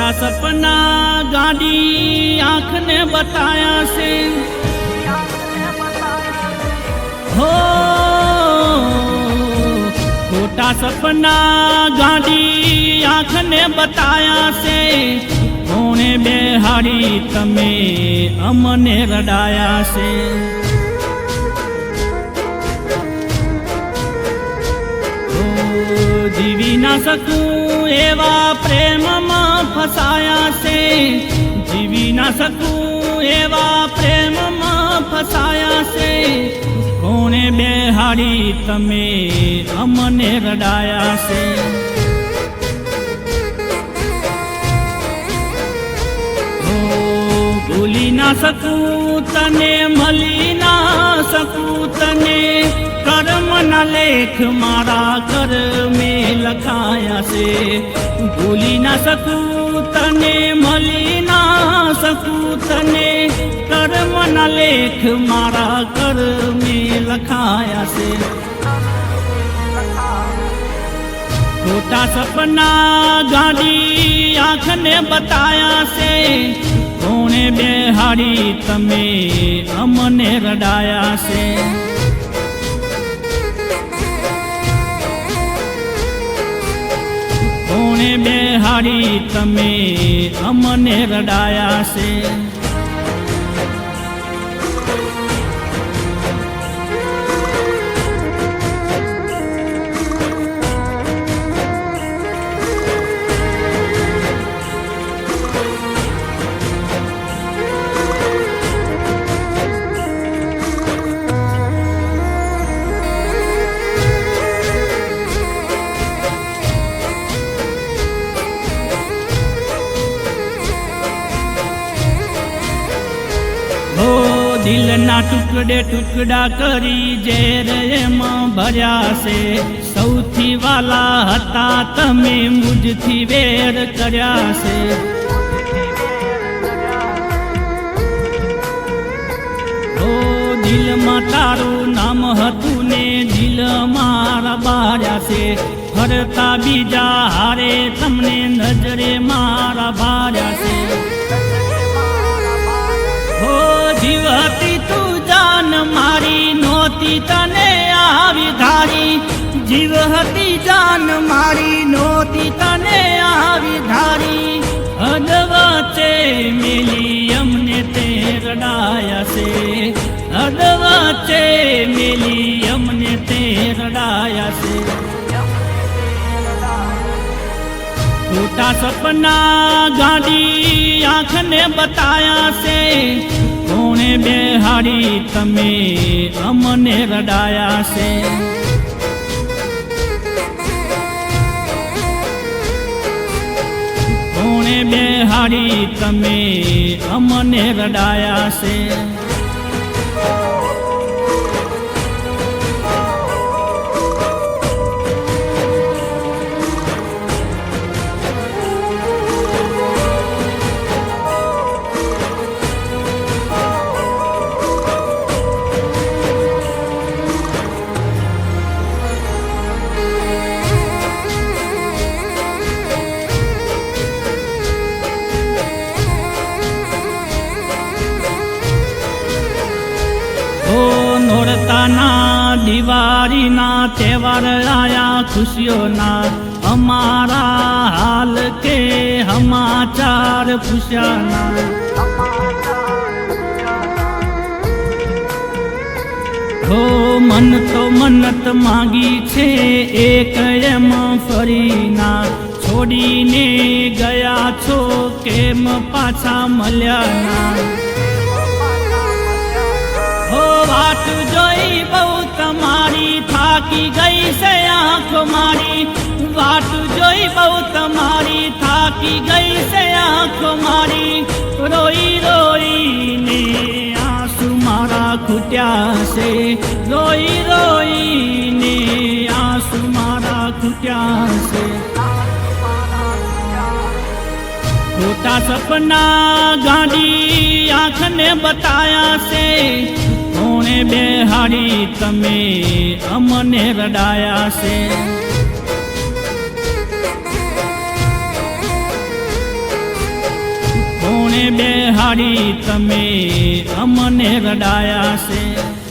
खोटा सपना गाड़ी आँख ने बताया से हो खोटा सपना गाड़ी आँख ने बताया से कोणे बेहाड़ी तमे अमने रडाया से जीवी ना सकूं एवा प्रेम में फसाया से जीवी ना सकूं एवा प्रेम में फसाया से कोणे बेहाड़ी तमे अमने रडाया से भूली ना सकूं तने मली ना सकूं तने कर्म न लेख मारा कर में लखाया से भूली ना सकूं तने मली ना सकूं तने कर्म न लेख मारा कर में लखाया से खोटा सपना गाड़ी आँख ने बताया से कोणे बेहाड़ी तमे अमने रडाया से कोणे बेहाड़ी तमे अमने रडाया से दिल ना टुकड़े टुकड़ा करी जेर एमां भर्या से सौथी वाला हता तमे मुझथी वेर कर्या से ओ दिल मां तारू नाम हतु ने दिल मारा बार्या से फरता बीजा हारे तमने नजरे मारा भार्या से हो जीवती तू जान मारी नोती तने आवी धारी जीवती जान मारी नोती तने आवी धारी अदवचे मिली अमने ते रडाया से अदवचे मिली अमने ते रडाया से खोटा सपना गाड़ी आँख ने बताया से कोणे बेहाड़ी तमे अमने रडाया से कोणे बेहाड़ी तमे अमने रडाया से नोरताना दिवारी ना त्योहार आया खुशियों ना हमारा हाल के समाचार पूछाना हो मन तो मन्नत मांगी छे एक एम फरीना छोड़ी ने गया छो केम पाछा मल्या ना हो वाट जोई बहु तमारी थाकी गई से आँख मारी वाट जोई बहु तमारी थाकी गई से आँख मारी रोई रोई ने आंसू मारा खुट्या से रोई रोई ने आंसू मारा खुट्या से खोटा सपना गाड़ी आँख ने बताया से कोणे बेहाड़ी तमे अमने रडाया से બેહાડી તમે અમને રડાયા છે.